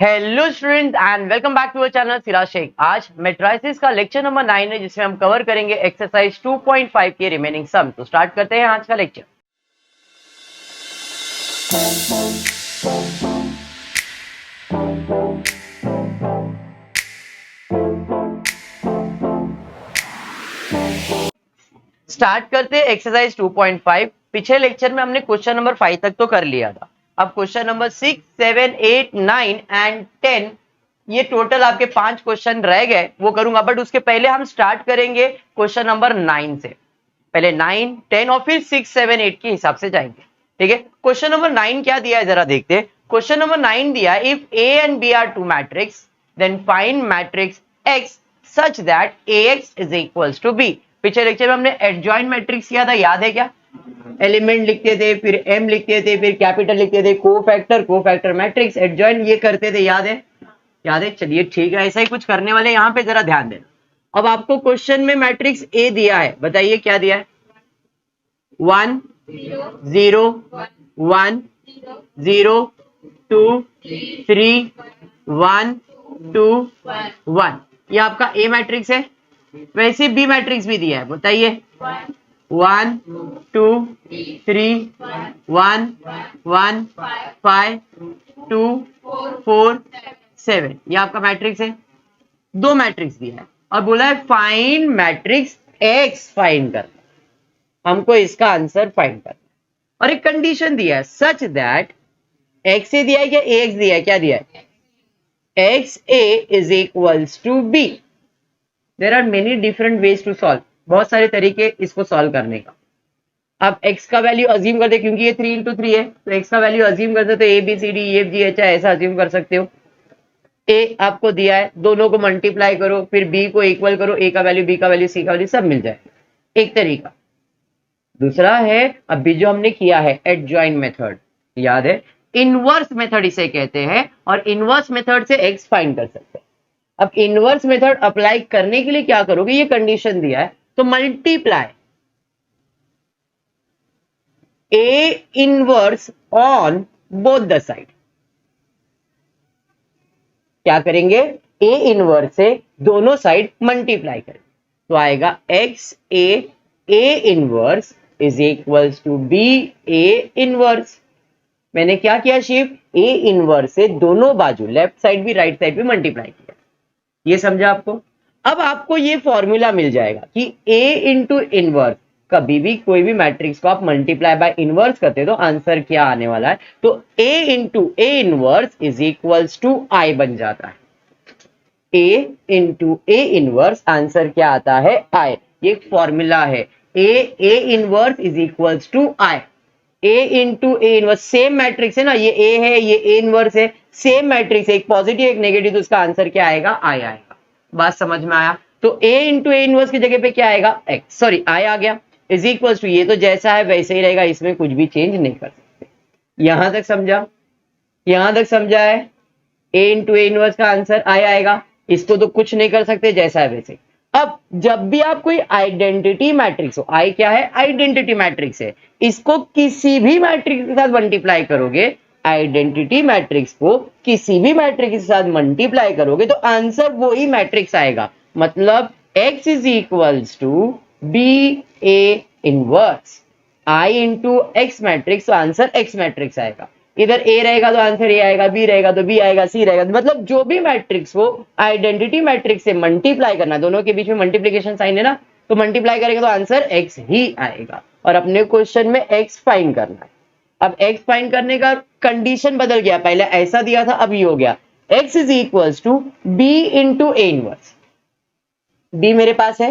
Hello students and welcome back to our channel Siraj Shaikh. आज matrices का lecture number 9 है जिसमें हम कवर करेंगे एक्सरसाइज 2.5 के रिमेनिंग सम। तो स्टार्ट करते हैं आज का लेक्चर। स्टार्ट करते हैं एक्सरसाइज 2.5। पिछले लेक्चर में हमने क्वेश्चन नंबर 5 तक तो कर लिया था। अब क्वेश्चन नंबर 6, 7, 8, 9 एंड 10, ये टोटल आपके 5 क्वेश्चन रह गए, वो करूंगा। बट उसके पहले हम स्टार्ट करेंगे क्वेश्चन नंबर 9 से। पहले 9, 10 और फिर 6, 7, 8 के हिसाब से जाएंगे। ठीक है, क्वेश्चन नंबर 9 क्या दिया है जरा देखते हैं। क्वेश्चन नंबर 9 दिया है, if A and B are two matrix then find matrix X such that ax is equals to B. पिछले लेक्चर में हमने एडजॉइंट मैट्रिक्स किया था, याद है क्या? एलिमेंट लिखते थे, फिर एम लिखते थे, फिर कैपिटल लिखते थे, कोफैक्टर मैट्रिक्स एडजॉइंट ये करते थे, याद है? याद है, चलिए ठीक है, ऐसा ही कुछ करने वाले। यहाँ पे जरा ध्यान देना। अब आपको क्वेश्चन में मैट्रिक्स ए दिया है, बताइए क्या दिया है? 1 0 1 0 2 3 1 2 1, ये आपका ए मैट्रिक्स है। वैसे बी मैट्रिक्स भी दिया है, बताइए। 1 2 3 1 1 5 2 4 7, ये आपका मैट्रिक्स है। दो मैट्रिक्स दिया है और बोला है फाइंड मैट्रिक्स एक्स फाइंड करना। हमको इसका आंसर फाइंड करना और एक कंडीशन दिया है सच दैट एक्स ए दिया है क्या एक्स दिया है, क्या दिया है? X A is equals to B. There are many different ways to solve, बहुत सारे तरीके इसको सॉल्व करने का। अब x का वैल्यू अज्यूम कर दे, क्योंकि ये 3 into 3 है, तो x का वैल्यू अज्यूम कर दे, तो A B C D E F G H I ऐसा अज्यूम कर सकते हो। ए आपको दिया है, दोनों को मल्टीप्लाई करो, फिर बी को इक्वल करो, ए का वैल्यू बी का वैल्यू सी का वैल्यू सब मिल जाए, एक तरीका। दूसरा है अभी जो हमने किया है एडजॉइन मेथड, याद है? इनवर्स मेथड इसे कहते हैं और इनवर्स मेथड से एक्स फाइंड कर सकते हैं। अब इनवर्स मेथड अप्लाई करने के लिए क्या करोगे, ये कंडीशन दिया है, तो multiply A inverse on both the side. क्या करेंगे? ए इनवर्स से दोनों साइड मल्टीप्लाई करें, तो आएगा X A inverse is equals to B A inverse. मैंने क्या किया शिव? ए इनवर्स से दोनों बाजू लेफ्ट साइड भी राइट साइड भी मल्टीप्लाई किया। ये समझा आपको? अब आपको ये फॉर्मूला मिल जाएगा कि ए इंटू इनवर्स, कभी भी कोई भी मैट्रिक्स को आप मल्टीप्लाई बाय इनवर्स करते हो तो आंसर क्या आने वाला है, तो A into A inverse is equals to I बन जाता है। A into A inverse, answer क्या आता है? आई। ये फॉर्मूला है, A inverse is equals to I. A into A inverse, same matrix है ना, ये ए है ये ए इनवर्स है, सेम मैट्रिक्स है, एक पॉजिटिव एक नेगेटिव, तो उसका आंसर क्या आएगा? आई आएगा। बात समझ में आया? तो ए इंटू ए इनवर्स की जगह पे क्या आएगा? एक्स, सॉरी आई आ गया, इज इक्वल्स टू, ये तो जैसा है वैसे ही रहेगा, इसमें कुछ भी चेंज नहीं कर सकते। यहां तक समझा? यहां तक समझा है? ए इंटू ए इनवर्स का आंसर आई आएगा, इसको तो कुछ नहीं कर सकते, जैसा है वैसे। अब जब भी आप कोई आइडेंटिटी मैट्रिक्स हो, आई क्या है? आइडेंटिटी मैट्रिक्स है, इसको किसी भी मैट्रिक्स के साथ मल्टीप्लाई करोगे, आइडेंटिटी मैट्रिक्स को किसी भी मैट्रिक्स के साथ मल्टीप्लाई करोगे तो आंसर वही मैट्रिक्स आएगा। मतलब x is equals to B A inverse I into X matrix, तो आंसर एक्स मैट्रिक्स आएगा। इधर ए रहेगा तो आंसर ए आएगा, बी रहेगा तो बी आएगा, सी रहेगा, मतलब जो भी मैट्रिक्स हो आइडेंटिटी मैट्रिक्स से मल्टीप्लाई करना, दोनों के बीच में मल्टीप्लीकेशन साइन है ना, तो मल्टीप्लाई करेंगे तो आंसर एक्स ही आएगा। और अपने क्वेश्चन में एक्स फाइंड करना है। अब एक्स फाइंड करने का कंडीशन बदल गया, पहले ऐसा दिया था, अब ये हो गया X is equals to B into A inverse. B मेरे पास है,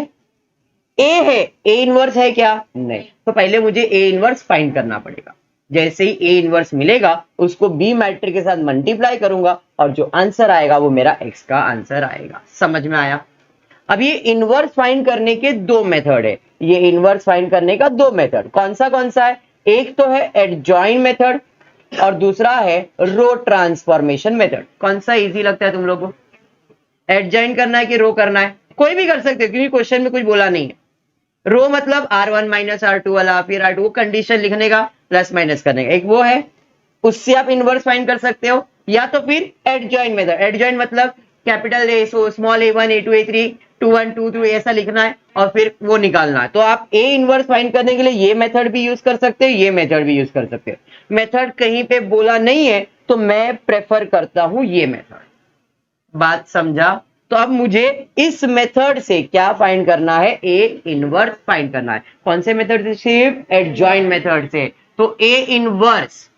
ए है, ए इनवर्स है क्या? नहीं, तो पहले मुझे ए इनवर्स फाइंड करना पड़ेगा। जैसे ही ए इनवर्स मिलेगा उसको बी मैट्रिक्स के साथ मल्टीप्लाई करूंगा और जो आंसर आएगा वो मेरा एक्स का आंसर आएगा। समझ में आया? अब ये इनवर्स फाइंड करने के दो मेथड है, ये इनवर्स फाइंड करने का दो मेथड कौन सा है? एक तो है एडजॉइन मेथड और दूसरा है रो ट्रांसफॉर्मेशन मेथड। कौन सा इजी लगता है तुम लोगों को? एडजॉइन करना है कि रो करना है? कोई भी कर सकते हो क्योंकि क्वेश्चन में कुछ बोला नहीं है। रो मतलब R1 माइनस R2 वाला, फिर R2 कंडीशन लिखने का, प्लस माइनस करने का, एक वो है, उससे आप इनवर्स फाइंड कर सकते हो। या तो फिर एडजॉइन मेथड। एडजॉइन मतलब capital A so small a1 a2 a3 2 1 2 2 ऐसा लिखना है और फिर वो निकालना है। तो आप ए इनवर्स फाइंड करने के लिए ये मेथड भी यूज कर सकते हो, ये मेथड भी यूज कर सकते हो। मेथड कहीं पे बोला नहीं है तो मैं प्रेफर करता हूं ये मेथड। बात समझा? तो अब मुझे इस मेथड से क्या फाइंड करना है, ए इनवर्स फाइंड करना है। कौन से मेथड से? सिर्फ एडजॉइन मेथड से। तो ए इनवर्स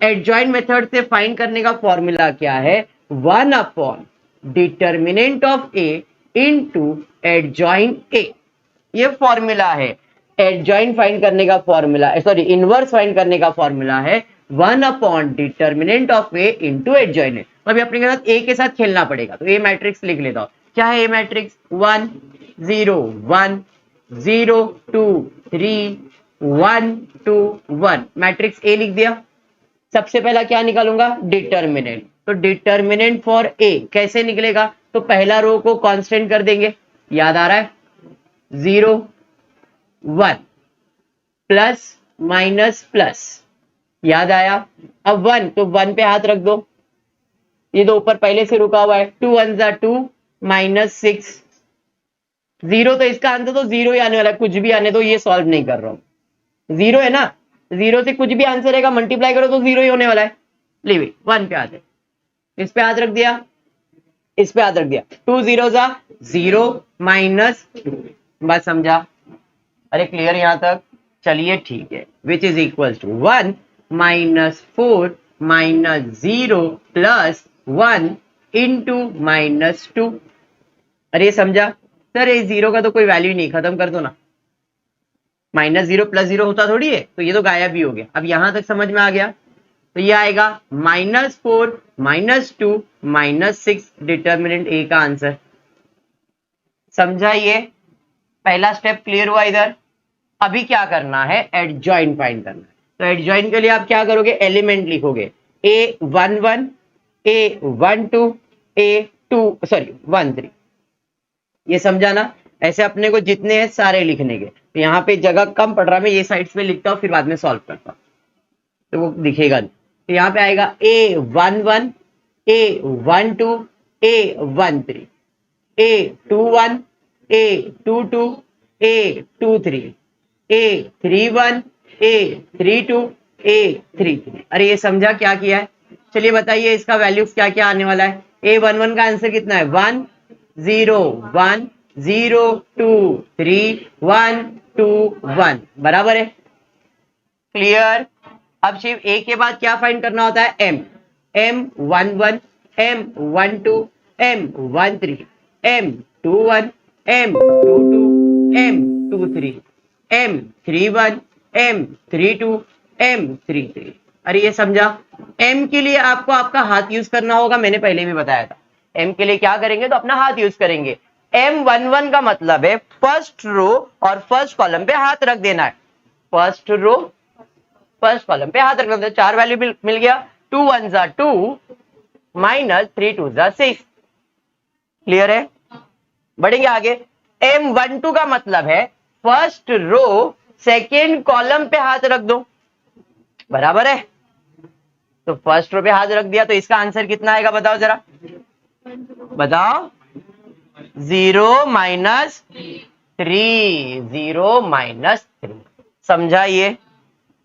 एडजॉइन मेथड से फाइंड करने का फॉर्मूला क्या है? 1 upon determinant of A into adjoint A. ये फॉर्मूला है एडजॉइन फाइंड करने का फॉर्मूला, सॉरी इनवर्स फाइंड करने का फॉर्मूला है 1 upon determinant of A into adjoint A. अभी अपने के साथ ए के साथ खेलना पड़ेगा, तो ए मैट्रिक्स लिख लेता हूं। क्या है ए मैट्रिक्स? 1 0 1 0 2 3 1 2 1। मैट्रिक्स ए लिख दिया। सबसे पहला क्या निकालूंगा? डिटर्मिनेंट। तो डिटर्मिनेंट फॉर ए कैसे निकलेगा? तो पहला रो को कांस्टेंट कर देंगे, याद आ रहा है? 0 1 प्लस माइनस प्लस, याद आया? अब 1 तो 1 पे हाथ रख दो, ये तो ऊपर पहले से रुका हुआ है। 2 1 जा 2 माइनस 6 0, तो इसका आंसर तो 0 ही आने वाला है, कुछ भी आने दो, ये सॉल्व नहीं कर रहा हूं। 0 है ना, 0 से कुछ भी आंसर रहेगा मल्टीप्लाई करो तो 0 ही होने वाला है। Leave it. 1 पे हाथ है, इस पे हाथ रख दिया, इस पे हाथ रख दिया। 2 0 जा 0 माइनस 2। बस समझा? अरे क्लियर यहां तक? चलिए ठीक है। Which is equal to 1 minus 4 minus 0 plus 1 into minus 2। अरे समझा? सर ये 0 का तो कोई वैल्यू नहीं, खत्म कर दो ना। माइनस 0 प्लस 0 होता थोड़ी है, तो ये तो गायब ही हो गया। अब यहां तक समझ में आ गया? तो ये आएगा -4 -2 -6 डिटर्मिनेंट ए का आंसर। समझा? ये पहला स्टेप क्लियर हुआ इधर। अभी क्या करना है? एडजॉइन फाइंड करना है। तो एडजॉइन के लिए आप क्या करोगे? एलिमेंट लिखोगे a11 a12 a2 सॉरी 13। ये समझा ना? ऐसे अपने को जितने हैं सारे लिखने के। तो यहाँ पे जगह कम पड़ रहा है, मैं ये साइड पे लिखता हूँ फिर बाद में सॉल्व करता हूँ, तो वो दिखेगा नहीं। तो यहाँ पे आएगा a11 a12 a13 a21 a22 a23 a31 a32 a33। अरे ये समझा क्या किया है? चलिए बताइए इसका वैल्यू क्या क्या आने वाला है। a11 का आंसर कितना है? 1 0 1 0 2 3 1 2 1, बराबर है? क्लियर? अब सिर्फ ए के बाद क्या फाइंड करना होता है? m m11 m12 m13 m21 m22 m23 m31 m32 m33। अरे ये समझा? m के लिए आपको आपका हाथ यूज करना होगा, मैंने पहले भी बताया था। m के लिए क्या करेंगे? तो अपना हाथ यूज करेंगे। m11 का मतलब है फर्स्ट रो और फर्स्ट कॉलम पे हाथ रख देना है। फर्स्ट रो फर्स्ट कॉलम पे हाथ रखना, चार वैल्यू मिल गया। 2 1 जा 2 माइनस 3 2 जा 6। क्लियर है? बढ़ेंगे आगे। M12 का मतलब है फर्स्ट रो सेकेंड कॉलम पे हाथ रख दो, बराबर है? तो फर्स्ट रो पे हाथ रख दिया, तो इसका आंसर कितना आएगा बताओ जरा, बताओ। 0 माइनस 3 0 माइनस 3। समझा? ये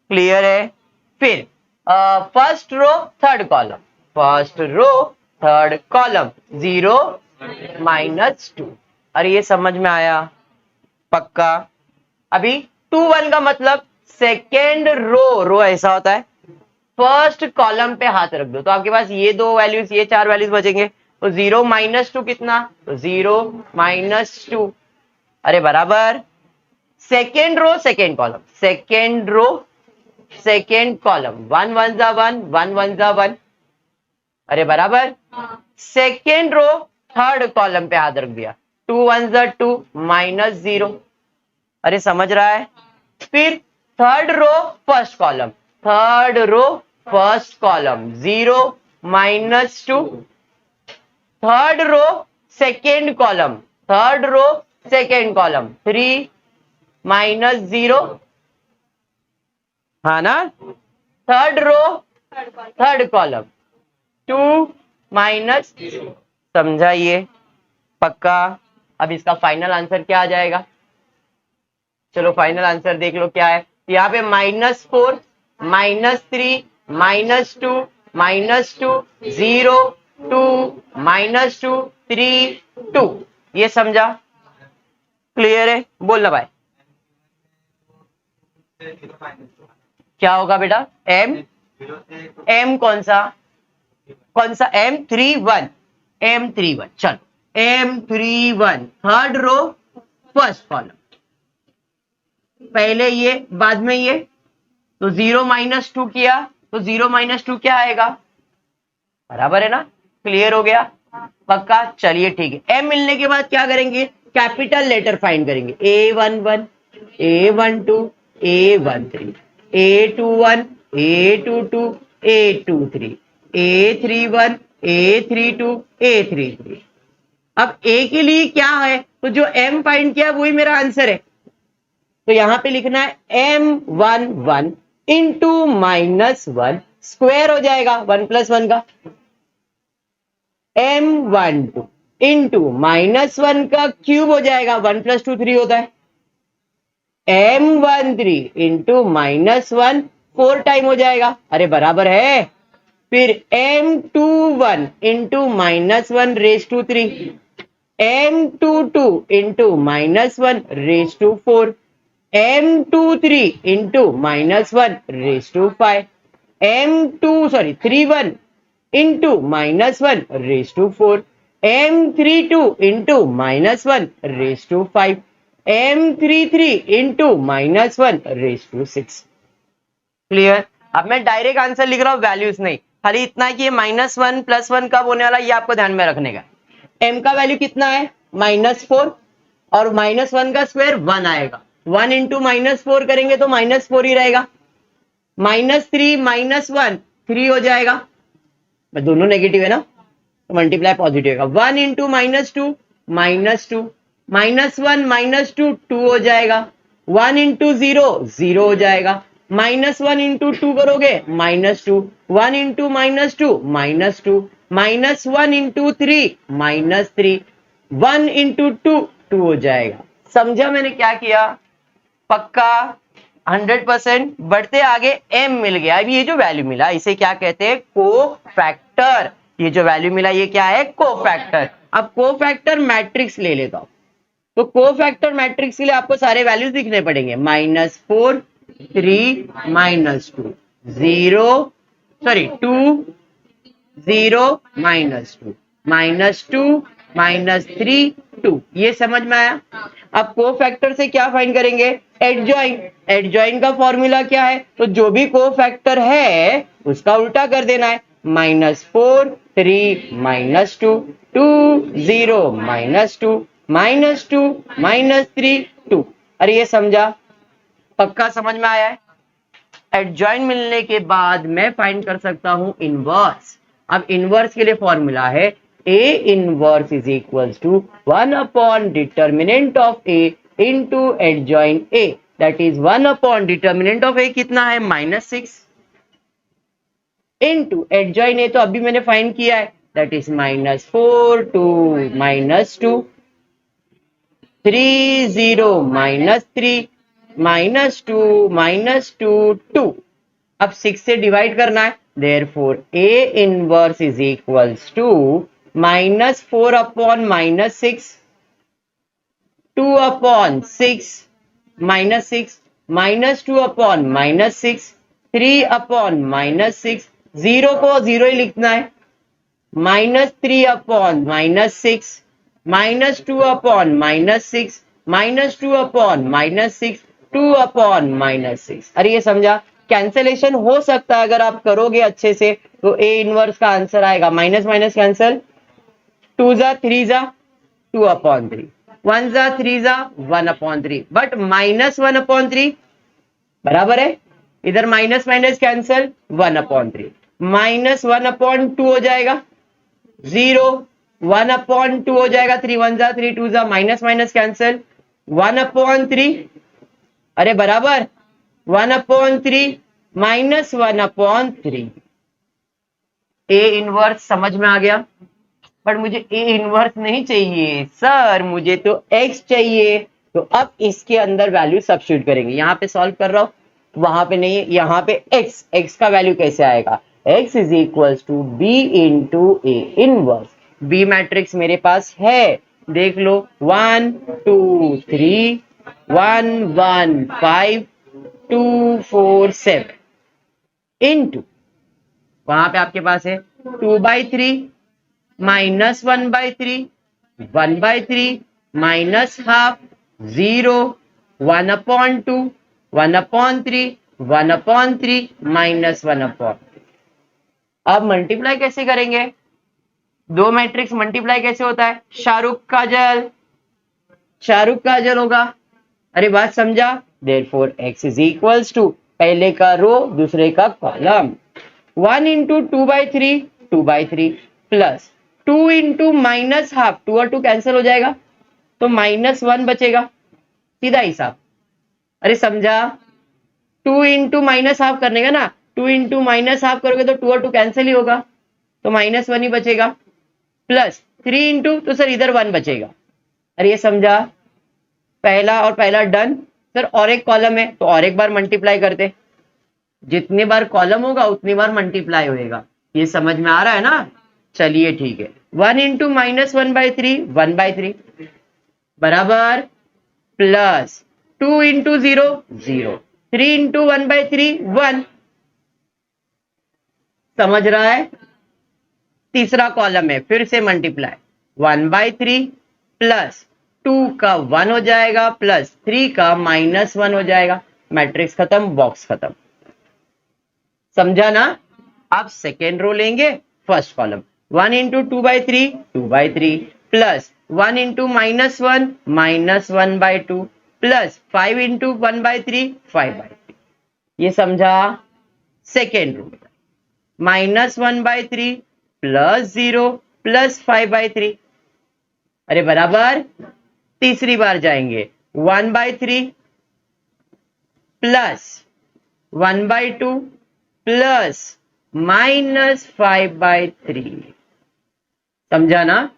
क्लियर है? फिर first row third column, first row third column 0 minus 2। अरे ये समझ में आया? पक्का? अभी 2 1 का मतलब सेकेंड रो ऐसा होता है, फर्स्ट कॉलम पे हाथ रख दो, तो आपके पास ये दो वैल्यूज, ये चार वैल्यूज बचेंगे। तो 0 माइनस 2 कितना? तो 0 माइनस 2। अरे बराबर। Second row second column, second row second column 1 1 जा 1 1 1 जा 1। अरे बराबर। सेकेंड रो थर्ड कॉलम पे हाथ रख दिया, 2 1 जा 2 माइनस 0। अरे समझ रहा है? फिर third row first column, third row first column 0 minus 2। Third row second column, third row second column 3 minus 0, हाँ ना? Third row third column two minus, समझा ये पक्का। अब इसका फाइनल आंसर क्या आ जाएगा, चलो फाइनल आंसर देख लो क्या है। यहाँ पे -4 -3 -2 -2 0 2 -2 3 2, ये समझा, क्लियर है, बोलना भाई क्या होगा बेटा। एम कौन सा M31, M31, चलो M31 third row first column, पहले ये बाद में ये, तो 0 -2 किया तो 0 -2 क्या आएगा, बराबर है ना, क्लियर हो गया पक्का। चलिए ठीक है, M मिलने के बाद क्या करेंगे, कैपिटल लेटर फाइंड करेंगे, A11 A12 A13 A21 A22 A23 A31 A32 A33। अब A के लिए क्या है, तो जो M फाइंड किया वही मेरा आंसर है, तो यहां पे लिखना है M11 इंटू -1 स्क्वायर हो जाएगा 1 + 1 का, M12 इंटू -1 का क्यूब हो जाएगा 1 + 2 3 होता है, M13 इंटू -1 4 टाइम हो जाएगा, अरे बराबर है। फिर M21 into -1 raise to 3, M22 into -1 raise to 4, M23 into -1 raise to 5, M31 into -1 raise to 4, M32 into -1 raise to 5, M33 into -1 raise to 6। Clear. अब मैं डायरेक्ट आंसर लिख रहा हूं, वैल्यूज नहीं, खाली इतना कि ये -1 + 1 कब होने वाला ये आपको ध्यान में रखने का। M का वैल्यू कितना है -4 और -1 का स्क्वायर 1 आएगा, 1 इंटू -4 करेंगे तो -4 ही रहेगा, -3 -1 3 हो जाएगा, दोनों नेगेटिव है ना तो मल्टीप्लाई पॉजिटिव होगा, 1 इंटू -2 -2 -1 -2 2 हो जाएगा, 1 इंटू 0 0 हो जाएगा, -1 इंटू 2 करोगे -2, 1 इंटू -2 -2, -1 इंटू 3 -3, 1 इंटू 2 2 हो जाएगा। समझा मैंने क्या किया, पक्का 100%। बढ़ते आगे M मिल गया, अब ये जो वैल्यू मिला इसे क्या कहते हैं, कोफैक्टर। ये जो वैल्यू मिला ये क्या है, कोफैक्टर। अब कोफैक्टर मैट्रिक्स ले लेता हूं, तो कोफैक्टर मैट्रिक्स के लिए आपको सारे वैल्यूज लिखने पड़ेंगे, -4 3 -2 0 2 0 -2 -2 -3 2, ये समझ में आया। अब कोफैक्टर से क्या फाइंड करेंगे, एडजॉइन। एडजॉइन का फॉर्मूला क्या है, तो जो भी कोफैक्टर है उसका उल्टा कर देना है, -4 3 -2 2 0 -2 -2 -3 2। अरे ये समझा, पक्का समझ में आया है। एडजॉइन मिलने के बाद मैं फाइंड कर सकता हूं इनवर्स। अब इनवर्स के लिए फॉर्मूला है A inverse is equals to 1 upon determinant of A into adjoint A, that is 1 upon determinant of A कितना है -6 इंटू एडजॉइन A, तो अभी मैंने फाइंड किया है, दैट इज -4 2 -2 3 0 -3 -2 2। अब 6 से डिवाइड करना है, therefore A inverse is equals to -4 upon -6 2 upon 6 -6 -2 upon -6 3 upon -6, 0 को 0 ही लिखना है, -3 अपॉन -6 -2 अपॉन -6 -2 अपॉन -6 2 अपॉन -6। अरे ये समझा, कैंसलेशन हो सकता है अगर आप करोगे अच्छे से तो A इनवर्स का आंसर आएगा, माइनस माइनस कैंसल, 2 जा 3 जा 2 अपॉन 3, 1 जा 3 जा 1 अपॉन 3, बट -1 अपॉन 3 बराबर है, इधर minus minus cancel 1 upon 3, -1 upon 2 हो जाएगा 0, 1 अपॉन 2 हो जाएगा, 3 1 जा 3 2 जा माइनस माइनस कैंसल 1 अपॉन 3, अरे बराबर 1 अपॉन 3 -1 अपॉन 3, ए इनवर्स समझ में आ गया, बट मुझे ए इनवर्स नहीं चाहिए सर, मुझे तो एक्स चाहिए। तो अब इसके अंदर वैल्यू सब्स्टिट्यूट करेंगे, यहाँ पे सॉल्व कर रहा हूं, वहां पे नहीं है, यहाँ पे एक्स, एक्स का वैल्यू कैसे आएगा, X is equals to B into A inverse. B matrix मेरे पास है, देख लो 1 2 3 1 1 5 2 4 7 इंटू वहां पे आपके पास है 2/3 माइनस 1/3 1/3 माइनस हाफ 0 1/2 1/3 1/3 माइनस 1/3। अब मल्टीप्लाई कैसे करेंगे, दो मैट्रिक्स मल्टीप्लाई कैसे होता है, शाहरुख काजल, शाहरुख काजल होगा। अरे बात समझा, therefore x is equals to पहले का रो दूसरे का column, 1 into 2/3 2/3 plus 2 into minus half, 2 और 2 कैंसिल हो जाएगा तो -1 बचेगा, सीधा हिसाब। अरे समझा, 2 इंटू माइनस हाफ करने का ना, 2 इंटू माइनस हाफ करोगे तो 2 और 2 कैंसिल ही होगा तो -1 ही बचेगा, प्लस 3 इंटू तो सर इधर 1 बचेगा। अरे ये समझा, पहला और पहला डन सर, और एक कॉलम है तो और एक बार मल्टीप्लाई करते, जितने बार कॉलम होगा उतनी बार मल्टीप्लाई होएगा, ये समझ में आ रहा है ना। चलिए ठीक है, 1 इंटू माइनस 1/3 1/3 बराबर प्लस 2 इंटू 0 0 3 इंटू 1/3 1, समझ रहा है। तीसरा कॉलम है, फिर से मल्टीप्लाई 1/3 प्लस 2 का 1 हो जाएगा प्लस 3 का -1 हो जाएगा, मैट्रिक्स खत्म, बॉक्स खत्म, समझा ना। अब सेकेंड रो लेंगे, first column 1 into 2/3 2/3 plus 1 into -1 -1/2 plus 5 into 1/3 5/3, ये समझा। सेकेंड रो -1/3 प्लस 0 प्लस 5/3, अरे बराबर, तीसरी बार जाएंगे 1/3 प्लस 1/2 प्लस -5/3, समझा ना।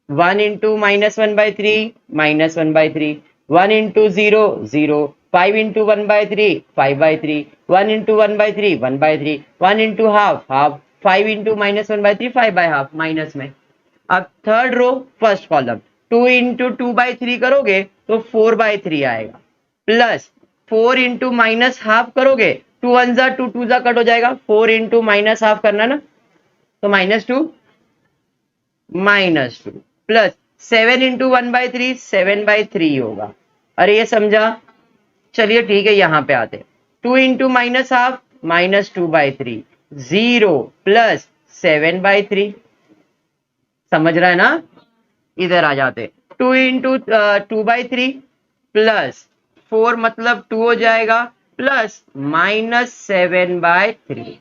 1 into -1/3 -1/3 1 into 0 0 5 into 1/3 5/3 1 into 1/3 1/3 1 into half half 5 into -1/3 5/2 minus में। अब third row first column 2 into 2/3 करोगे तो 4/3 आएगा, प्लस 4 इंटू माइनस हाफ करोगे 2 1 जा 2 2 जा कट हो जाएगा, 4 इंटू माइनस हाफ करना ना तो -2 प्लस 7 इंटू 1/3 7/3 होगा। अरे ये समझा, चलिए ठीक है, यहां पे आते 2 इंटू माइनस हाफ -2/3 0 प्लस 7/3, समझ रहा है ना। इधर आ जाते 2 इंटू 2/3 प्लस 4 मतलब 2 हो जाएगा प्लस -7/3,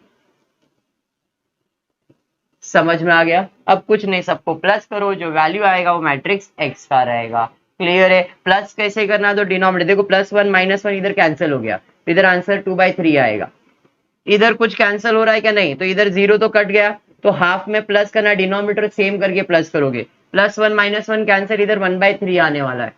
समझ में आ गया। अब कुछ नहीं, सबको प्लस करो, जो वैल्यू आएगा वो मैट्रिक्स एक्स का रहेगा। क्लियर है। प्लस कैसे करना, तो डिनोमिनेटर देखो, +1 -1 इधर कैंसिल हो गया, इधर आंसर 2/3 आएगा। इधर कुछ कैंसिल हो रहा है क्या, नहीं, तो इधर 0 तो कट गया, तो हाफ में प्लस करना, डिनोमिनेटर सेम करके प्लस करोगे, +1 -1 कैंसिल, इधर 1/3 आने वाला है।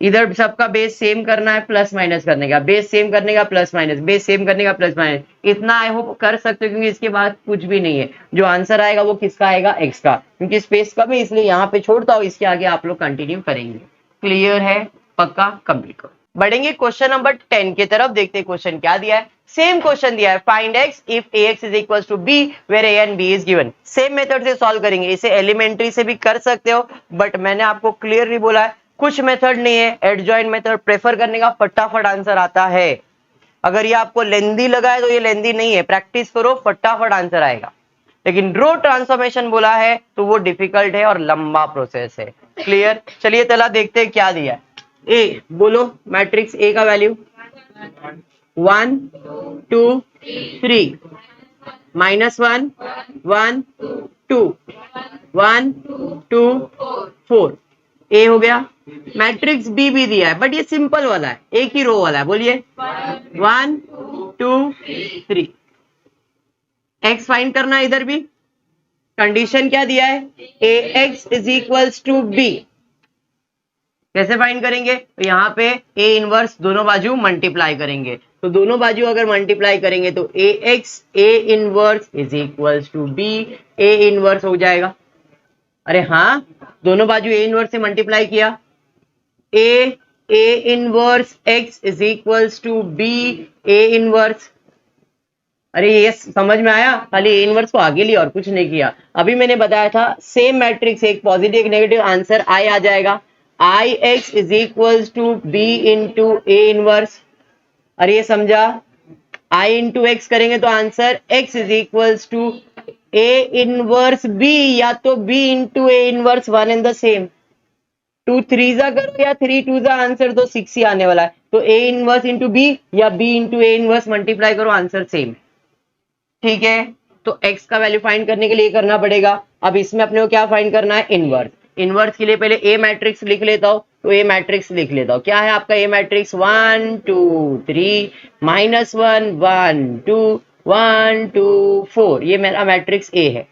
इधर सबका बेस सेम करना है, प्लस माइनस करने का, बेस सेम करने का प्लस माइनस, बेस सेम करने का प्लस माइनस, इतना आई होप कर सकते हो, क्योंकि इसके बाद कुछ भी नहीं है। जो आंसर आएगा वो किसका आएगा, एक्स का, क्योंकि स्पेस कम है इसलिए यहाँ पे छोड़ता हूँ, इसके आगे आप लोग कंटिन्यू करेंगे। क्लियर है, पक्का, कंप्लीट करो। बढ़ेंगे क्वेश्चन नंबर 10 की तरफ, देखते हैं क्वेश्चन क्या दिया है। सेम क्वेश्चन दिया है, find X if ax is equal to B where a and b is given. Same method से सॉल्व करेंगे, इसे एलिमेंट्री से भी कर सकते हो, बट मैंने आपको क्लियरली बोला है कुछ मेथड नहीं है, एडजॉइंट मेथड प्रेफर करने का, फटाफट आंसर आता है। अगर ये आपको लेंदी लगा है तो ये लेंदी नहीं है, प्रैक्टिस करो, फटाफट आंसर आएगा। लेकिन रो ट्रांसफॉर्मेशन बोला है तो वो डिफिकल्ट है और लंबा प्रोसेस है। क्लियर, चलिए चला देखते हैं क्या दिया है। ए बोलो, मैट्रिक्स ए का वैल्यू 1 2 3 -1 1 2 1 2 4, ए हो गया। मैट्रिक्स बी भी दिया है, बट ये सिंपल वाला है, एक ही रो वाला है, बोलिए 1 2 3। एक्स फाइंड करना है इधर भी, कंडीशन क्या दिया है, A X is equals to B. कैसे फाइंड करेंगे, तो यहाँ पे ए इनवर्स दोनों बाजू मल्टीप्लाई करेंगे, तो दोनों बाजू अगर मल्टीप्लाई करेंगे तो A X A inverse is equals to B, A inverse हो जाएगा। अरे हाँ, दोनों बाजू ए इनवर्स से मल्टीप्लाई किया, A inverse X is equals to B A inverse. अरे ये समझ में आया, खाली ए इनवर्स को आगे लिया और कुछ नहीं किया। अभी मैंने बताया था सेम मैट्रिक्स एक पॉजिटिव एक नेगेटिव, आंसर आई आ जाएगा, I X is equals to B into A inverse. अरे ये समझा, आई इंटू एक्स करेंगे तो answer X is equals to A inverse B, या तो B into A inverse, one and the same. 2 3 जा करो या 3 2 जा, आंसर तो 6 ही आने वाला है। तो ए इनवर्स इंटू बी या B into A inverse multiply करो, आंसर सेम। ठीक है, तो x का वैल्यू फाइंड करने के लिए करना पड़ेगा। अब इसमें अपने को क्या फाइंड करना है, इनवर्स। इनवर्स के लिए पहले ए मैट्रिक्स लिख लेता हूं, तो ए मैट्रिक्स लिख लेता हूं। क्या है आपका ए मैट्रिक्स, 1 2 3 -1 1 2 1 2 4, ये मेरा मैट्रिक्स ए है।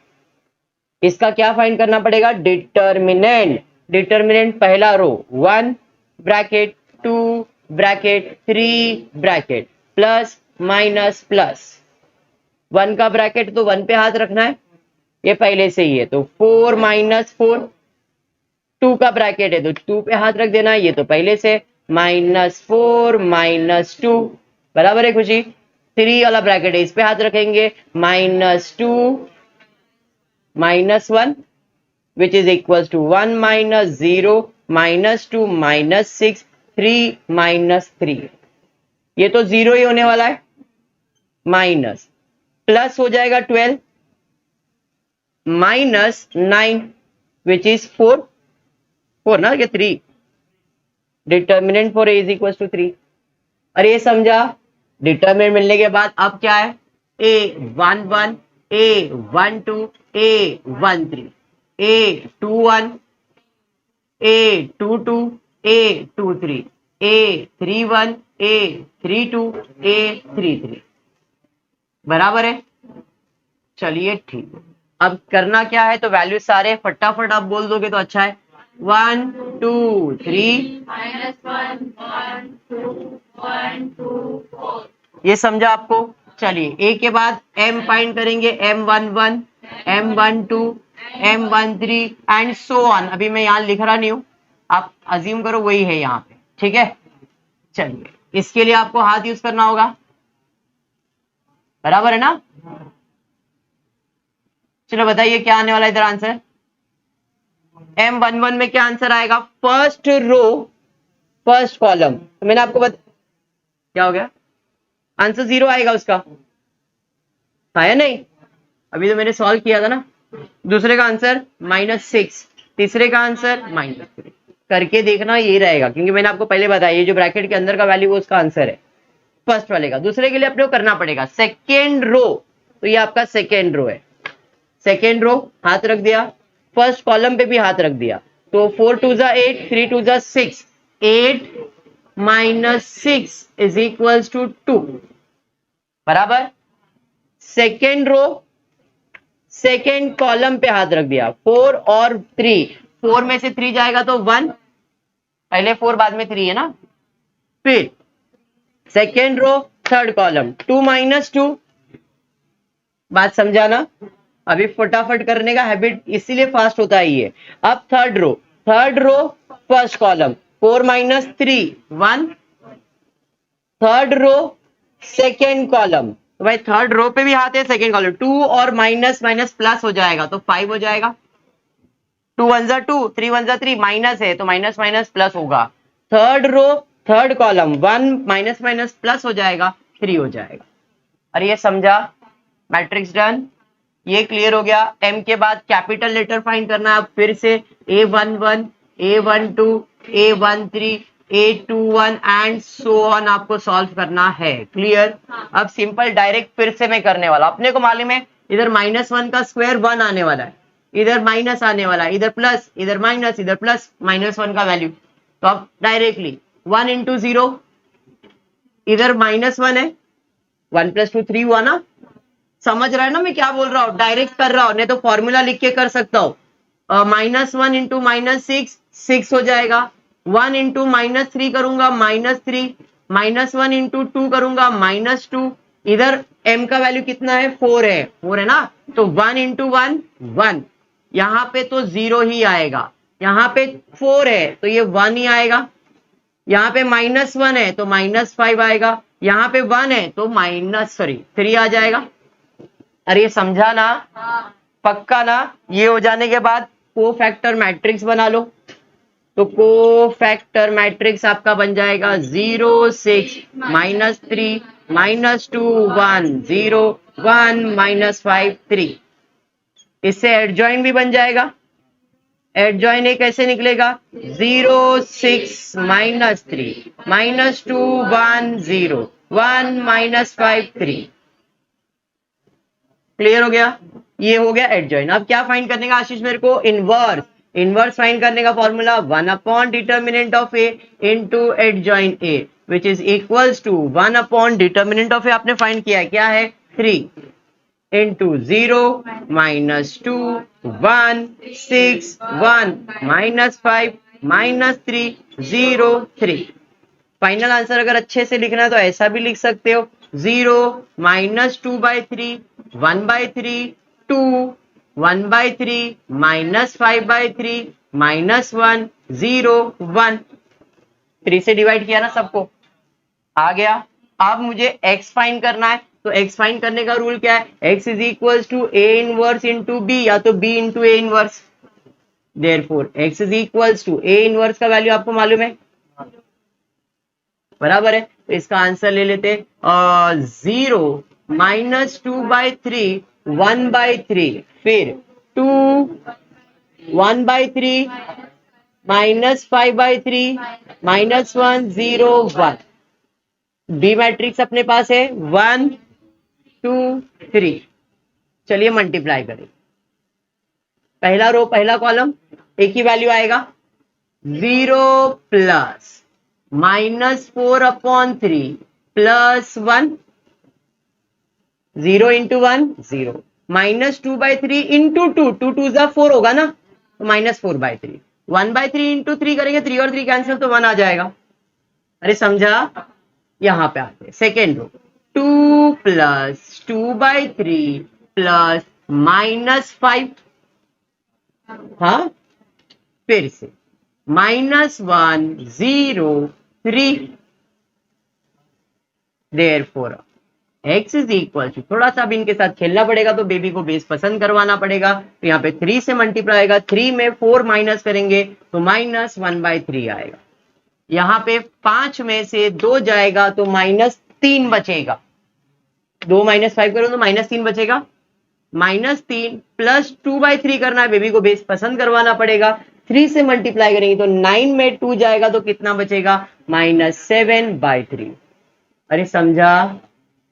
इसका क्या फाइंड करना पड़ेगा, डिटर्मिनेंट। डिटर्मिनेंट पहला रो 1 bracket 2 bracket 3 bracket plus minus plus, 1 का ब्रैकेट तो 1 पे हाथ रखना है, ये पहले से ही है, तो 4 -4। 2 का ब्रैकेट है तो 2 पे हाथ रख देना है, ये तो पहले से, -4 -2 बराबर है खुशी। 3 वाला ब्रैकेट है, इस पे हाथ रखेंगे, -2 -1 which is equals to 1 -0 -2 -6 3 -3, ये तो 0 ही होने वाला है, माइनस प्लस हो जाएगा 12 -9 which is 4 ना, ये 3, determinant for A is equal to 3। अरे ये समझा, डिटर्मिनेंट मिलने के बाद अब क्या है, ए 1 1 ए 1 2 ए 1 3 ए 2 1 ए 2 2 ए 2 3 ए 3 1 ए 3 2 ए 3 3, बराबर है। चलिए ठीक है, अब करना क्या है, तो वैल्यू सारे फटाफट आप बोल दोगे तो अच्छा है। 1 2 3 -1 1 2 1 2 4, ये समझा आपको। चलिए ए के बाद m फाइंड करेंगे, m11 m12 m13 and so on. अभी मैं यहाँ लिख रहा नहीं हूं, आप अज्यूम करो वही है यहाँ पे, ठीक है। चलिए इसके लिए आपको हाथ यूज करना होगा, बराबर है ना। चलो बताइए क्या आने वाला है इधर आंसर, M11 में क्या आंसर आएगा, फर्स्ट रो फर्स्ट कॉलम। तो मैंने आपको क्या हो गया, आंसर 0 आएगा उसका, आया नहीं, अभी तो मैंने सॉल्व किया था ना। दूसरे का आंसर -6, तीसरे का आंसर -3, करके देखना ये रहेगा, क्योंकि मैंने आपको पहले बताया ये जो ब्रैकेट के अंदर का वैल्यू वो उसका आंसर है फर्स्ट वाले का। दूसरे के लिए अपने को करना पड़ेगा सेकेंड रो, तो ये आपका सेकेंड रो है। सेकेंड रो हाथ रख दिया, फर्स्ट कॉलम पे भी हाथ रख दिया, तो 4 2 जा 8 3 2 जा 6, 8 -6 इज इक्वल्स टू 2, बराबर। सेकेंड रो सेकेंड कॉलम पे हाथ रख दिया, 4 और 3, 4 में से 3 जाएगा तो 1, पहले 4 बाद में 3 है ना। फिर सेकेंड रो थर्ड कॉलम 2 -2, बात समझाना, अभी फटाफट करने का हैबिट इसीलिए फास्ट होता है ये। अब third row first column 4 -3 1, third row second column, तो भाई थर्ड रो पे भी हाथ है, सेकेंड कॉलम 2 और माइनस माइनस प्लस हो जाएगा तो 5 हो जाएगा। 2 1 जा 2 3 1 जा 3, माइनस है तो माइनस माइनस प्लस होगा। Third row third column 1 minus minus plus हो जाएगा 3 हो जाएगा। अरे ये समझा, मैट्रिक्स डन, ये क्लियर हो गया। m के बाद कैपिटल लेटर फाइंड करना है, फिर से A11 A12 A13 A21 and so on आपको सॉल्व करना है, क्लियर। अब सिंपल डायरेक्ट फिर से मैं करने वाला, अपने को मालूम है इधर -1 का स्क्वायर 1 आने वाला है, इधर माइनस आने वाला है, इधर प्लस इधर माइनस इधर प्लस, -1 का वैल्यू, तो अब डायरेक्टली 1 इंटू 0, इधर -1 है, 1 + 2 3 हुआ ना, समझ रहा है ना मैं क्या बोल रहा हूँ, डायरेक्ट कर रहा हूँ, नहीं तो फॉर्मूला लिख के कर सकता हूँ। -1 इंटू -6 6 हो जाएगा, 1 इंटू -3 करूंगा -3, -1 इंटू 2 करूंगा -2, इधर m का वैल्यू कितना है 4 है, 4 है ना, तो 1 इंटू 1 1, यहाँ पे तो 0 ही आएगा, यहाँ पे 4 है तो ये 1 ही आएगा, यहाँ पे -1 है तो -5 आएगा, यहाँ पे 1 है तो -3 आ जाएगा। अरे समझा ना, पक्का ना। ये हो जाने के बाद को फैक्टर मैट्रिक्स बना लो, तो को फैक्टर मैट्रिक्स आपका बन जाएगा 0 6 -3 -2 1 0 1 -5 3। इससे एडजॉइन भी बन जाएगा, एडजॉइन ए कैसे निकलेगा 0 6 -3 -2 1 0 1 -5 3। क्लियर हो गया, ये हो गया एडजॉइन। अब क्या फाइंड करने का आशीष मेरे को, इनवर्स, इनवर्स फाइंड करने का formula 1 upon determinant of A into adjoint A which is equals to 1 upon determinant of A आपने फाइंड किया है, क्या है 3 इंटू 0 -2 1 6 1 -5 -3 0 3। फाइनल आंसर अगर अच्छे से लिखना है तो ऐसा भी लिख सकते हो, 0 -2/3 1/3 2 1/3 -5/3 -1 0 1। 3 से डिवाइड किया ना सबको, आ गया। अब मुझे x फाइंड करना है, तो x फाइंड करने का रूल क्या है, x is equal to a inverse into B या तो b into A inverse. Therefore x is equal to a inverse का वैल्यू आपको मालूम है, बराबर है, तो इसका आंसर ले लेते 0 -2/3 1/3 फिर 2 1/3 -5/3 -1 0 1। बी मैट्रिक्स अपने पास है 1 2 3। चलिए मल्टीप्लाई करें, पहला रो पहला कॉलम एक ही वैल्यू आएगा, 0 प्लस -4/3 प्लस 1 0 इंटू 1 0 -2/3 इंटू 2 2 2 जा 4 होगा ना, तो -4/3 1/3 इंटू 3 करेंगे, 3 और 3 कैंसिल तो 1 आ जाएगा। अरे समझा, यहां पे आते हैं सेकेंड रो, 2 प्लस 2/3 प्लस -5, हाँ फिर से -1 0 3। Therefore x is equal to, थोड़ा सा भी इनके साथ खेलना पड़ेगा तो बेबी को बेस पसंद करवाना पड़ेगा, तो यहाँ पे 3 से मल्टीप्लाई आएगा, 3 में 4 माइनस करेंगे तो -1/3 आएगा, यहाँ पे 5 में से 2 जाएगा तो -3 बचेगा, 2 -5 करो तो -3 बचेगा, -3 प्लस 2/3 करना है, बेबी को बेस पसंद करवाना पड़ेगा, 3 से मल्टीप्लाई करेंगे तो 9 में 2 जाएगा तो कितना बचेगा -7/3। अरे समझा,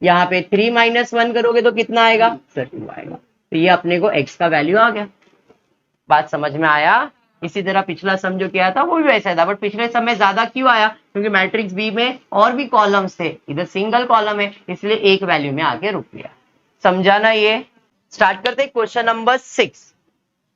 यहाँ पे 3 -1 करोगे तो कितना आएगा सर 2 आएगा, तो ये अपने को x का वैल्यू आ गया। बात समझ में आया, इसी तरह पिछला सम जो किया था वो भी वैसा था, बट पिछले सम में ज्यादा क्यों आया, क्योंकि मैट्रिक्स बी में और भी कॉलम्स थे, इधर सिंगल कॉलम है इसलिए एक वैल्यू में आके रुक गया। समझा ना ये। स्टार्ट करते question number 6।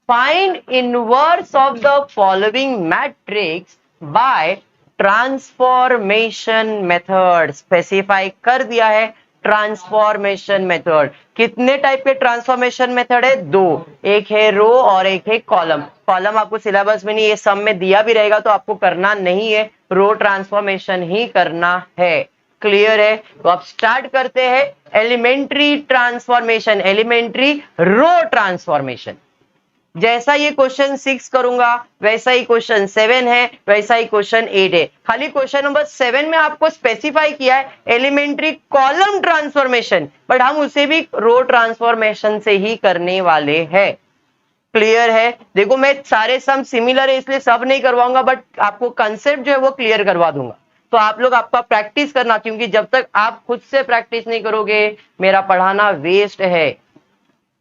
Find inverse of the following matrix bye transformation method. Specify कर दिया है ट्रांसफॉर्मेशन मेथड। कितने टाइप के ट्रांसफॉर्मेशन मेथड है, दो, एक है रो और एक है कॉलम। कॉलम आपको सिलेबस में नहीं, ये सम में दिया भी रहेगा तो आपको करना नहीं है, रो ट्रांसफॉर्मेशन ही करना है। क्लियर है, तो अब स्टार्ट करते हैं elementary transformation, elementary row transformation. जैसा ये क्वेश्चन 6 करूंगा वैसा ही क्वेश्चन 7 है, वैसा ही क्वेश्चन 8 है। खाली क्वेश्चन नंबर 7 में आपको स्पेसिफाई किया है एलिमेंट्री कॉलम ट्रांसफॉर्मेशन, बट हम उसे भी रो ट्रांसफॉर्मेशन से ही करने वाले हैं। क्लियर है, देखो मैं सारे सम सिमिलर है इसलिए सब नहीं करवाऊंगा, बट आपको कंसेप्ट जो है वो क्लियर करवा दूंगा। तो आप लोग आपका प्रैक्टिस करना, क्योंकि जब तक आप खुद से प्रैक्टिस नहीं करोगे मेरा पढ़ाना वेस्ट है,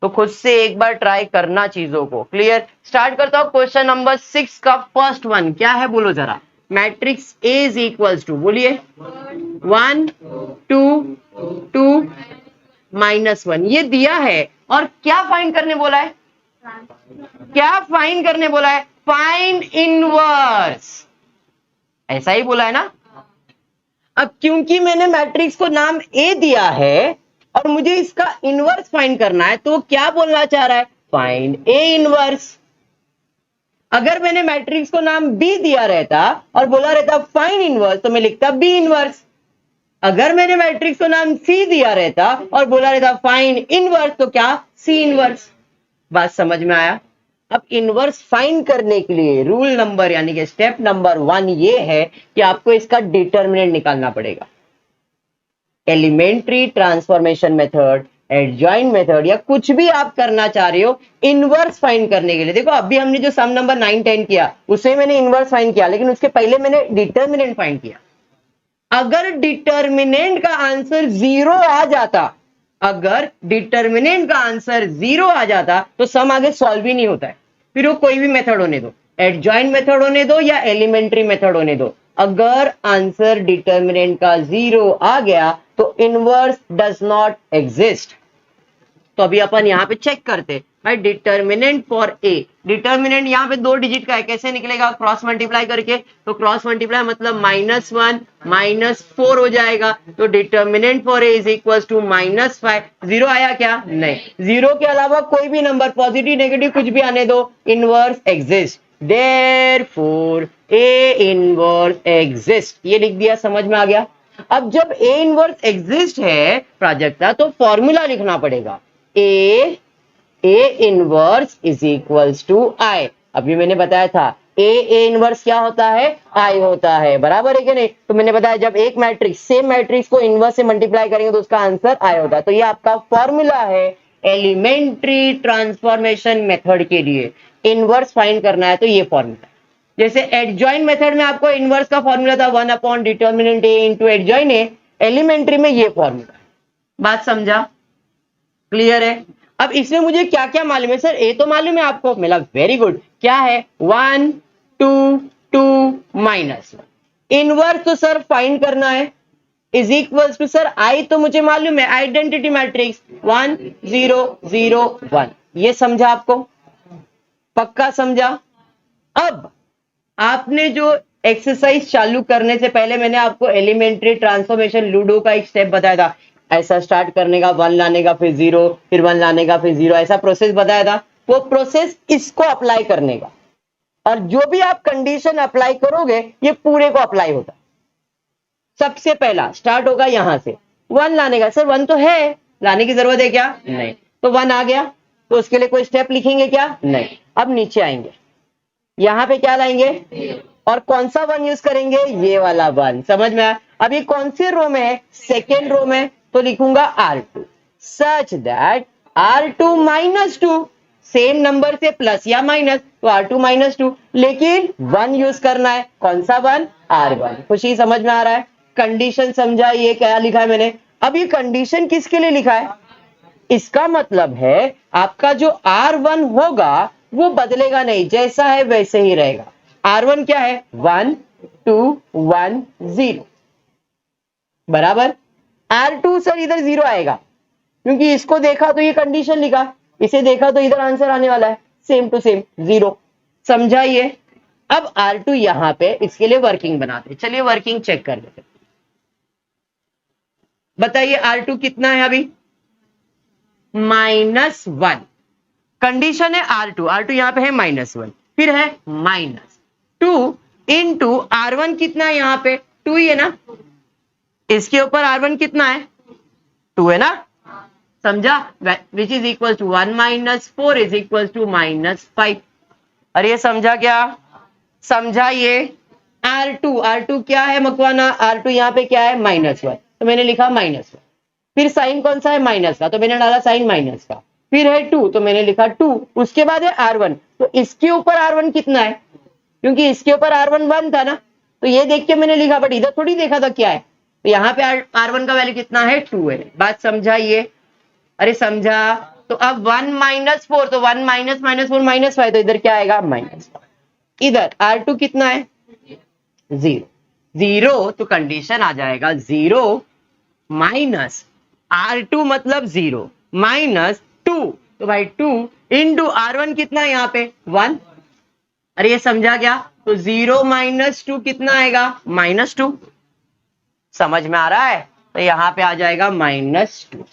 तो खुद से एक बार ट्राई करना चीजों को। क्लियर, स्टार्ट करता हूं क्वेश्चन नंबर 6 का फर्स्ट वन क्या है बोलो जरा। Matrix A is equals to, बोलिए 1 2 2 -1 ये दिया है। और क्या फाइंड करने बोला है? क्या फाइंड करने बोला है? फाइंड इनवर्स, ऐसा ही बोला है ना। अब क्योंकि मैंने मैट्रिक्स को नाम ए दिया है और मुझे इसका इनवर्स फाइंड करना है, तो क्या बोलना चाह रहा है? Find A inverse. अगर मैंने मैट्रिक्स को नाम बी दिया रहता और बोला रहता फाइंड इनवर्स, तो मैं लिखता बी इनवर्स। अगर मैंने मैट्रिक्स को नाम सी दिया रहता और बोला रहता फाइंड इनवर्स, तो क्या? C inverse. बात समझ में आया? अब इनवर्स फाइंड करने के लिए रूल नंबर यानी कि स्टेप नंबर 1 ये है कि आपको इसका डिटर्मिनेंट निकालना पड़ेगा। Elementary transformation method, adjoint method या कुछ भी आप करना चाह रहे हो इनवर्स फाइंड करने के लिए। देखो अभी हमने जो सम नंबर 9 10 किया उसे मैंने इनवर्स फाइंड किया, लेकिन उसके पहले मैंने डिटर्मिनेंट फाइंड किया। अगर डिटर्मिनेंट का आंसर 0 आ जाता, अगर डिटर्मिनेंट का आंसर 0 आ जाता तो सम आगे सॉल्व ही नहीं होता है। फिर वो कोई भी मेथड होने दो, एडजॉइंट मेथड होने दो या एलिमेंट्री मेथड होने दो, अगर आंसर डिटर्मिनेंट का 0 आ गया तो इनवर्स डज नॉट एग्जिस्ट। तो अभी अपन यहां पे चेक करते भाई डिटर्मिनेंट फॉर ए। डिटर्मिनेंट यहां पे 2 डिजिट का है, कैसे निकलेगा? क्रॉस मल्टीप्लाई करके। तो क्रॉस मल्टीप्लाई मतलब -1 -4 हो जाएगा। तो determinant for A is equal to -5। 0 आया क्या? नहीं। 0 के अलावा कोई भी नंबर पॉजिटिव नेगेटिव कुछ भी आने दो, इनवर्स एग्जिस्ट। देयरफॉर ए इनवर्स एग्जिस्ट, ये लिख दिया। समझ में आ गया? अब जब ए इनवर्स एग्जिस्ट है प्राजक्ता, तो फॉर्मूला लिखना पड़ेगा। A inverse is equals to I. अभी मैंने बताया था ए इनवर्स क्या होता है? आई होता है, बराबर है कि नहीं? तो मैंने बताया जब एक मैट्रिक्स सेम मैट्रिक्स को इनवर्स से मल्टीप्लाई करेंगे तो उसका आंसर आई होता है। तो ये आपका फॉर्मूला है एलिमेंट्री ट्रांसफॉर्मेशन मेथड के लिए। इनवर्स फाइंड करना है तो ये फॉर्मूला। जैसे एडजॉइन मेथड में आपको इनवर्स का फॉर्मूला था 1 अपॉन डिटर्मिनेंट ए इंटू एडजॉइन ए, एलिमेंट्री में ये फॉर्मूला। बात समझा? क्लियर है? अब इसमें मुझे क्या क्या मालूम है? सर ए तो मालूम है आपको। मेरा वेरी गुड। क्या है? 1 2 2 -1। इनवर्स तो सर फाइंड करना है, is equals to sir I तो मुझे मालूम है, आइडेंटिटी मैट्रिक्स 1 0 0 1। ये समझा आपको? पक्का समझा? अब आपने जो एक्सरसाइज चालू करने से पहले मैंने आपको एलिमेंट्री ट्रांसफॉर्मेशन लूडो का एक स्टेप बताया था। ऐसा स्टार्ट करने का, 1 लाने का, फिर 0, फिर 1 लाने का, फिर 0, ऐसा प्रोसेस बताया था। वो प्रोसेस इसको अप्लाई करने का, और जो भी आप कंडीशन अप्लाई करोगे ये पूरे को अप्लाई होता। सबसे पहला स्टार्ट होगा यहां से 1 लाने का। सर 1 तो है, लाने की जरूरत है क्या? नहीं। तो 1 आ गया, तो उसके लिए कोई स्टेप लिखेंगे क्या? नहीं। अब नीचे आएंगे, यहां पे क्या लाएंगे और कौन सा 1 यूज करेंगे? ये वाला 1। समझ में आया? अब ये कौन से रो में है? सेकेंड रो में। तो लिखूंगा R2 such that R2 -2, same number से प्लस या माइनस, तो R2 -2, लेकिन 1 यूज करना है। कौन सा 1? R1। खुशी समझ में आ रहा है? कंडीशन समझा? ये क्या लिखा है मैंने? अब ये कंडीशन किसके लिए लिखा है? इसका मतलब है आपका जो R1 होगा वो बदलेगा नहीं, जैसा है वैसे ही रहेगा। R1 क्या है? 1 2 1 0, बराबर। R2 सर इधर 0 आएगा, क्योंकि इसको देखा तो ये कंडीशन लिखा, इसे देखा तो इधर आंसर आने वाला है, सेम टू सेम 0। समझा ये? अब R2 यहां पे इसके लिए वर्किंग बनाते। चलिए वर्किंग चेक कर लेते। बताइए R2 कितना है अभी? -1। कंडीशन है R2 यहां पे है -1, फिर है -2 इंटू R1 कितना है यहां पे? 2 ही है ना। इसके ऊपर R1 कितना है? 2 है ना। समझा? Which is equal to 1 -4 is equal to -5। अरे ये समझा क्या? समझा ये? R2 क्या है मकवाना? R2 यहां पे क्या है? -1, तो मैंने लिखा -1। फिर साइन कौन सा है? माइनस का, तो मैंने डाला साइन माइनस का। फिर है 2, तो मैंने लिखा 2। उसके बाद है R1, तो इसके ऊपर R1 कितना है? क्योंकि इसके ऊपर R1 1 था ना, तो ये देख के मैंने लिखा, बट इधर थोड़ी देखा था क्या है। तो यहाँ पे R1 का वैल्यू कितना है? 2 है। बात समझा ये? अरे समझा? तो अब 1 -4, तो 1 -4 -5, तो इधर क्या आएगा? -5। इधर R2 कितना है? 0 0, तो कंडीशन आ जाएगा 0 - R2 मतलब 0 माइनस 2, तो भाई 2 इंटू R1 कितना है यहाँ पे 1। अरे ये समझा क्या? तो 0 माइनस 2 कितना आएगा -2। समझ में आ रहा है? तो यहां पे आ जाएगा -2।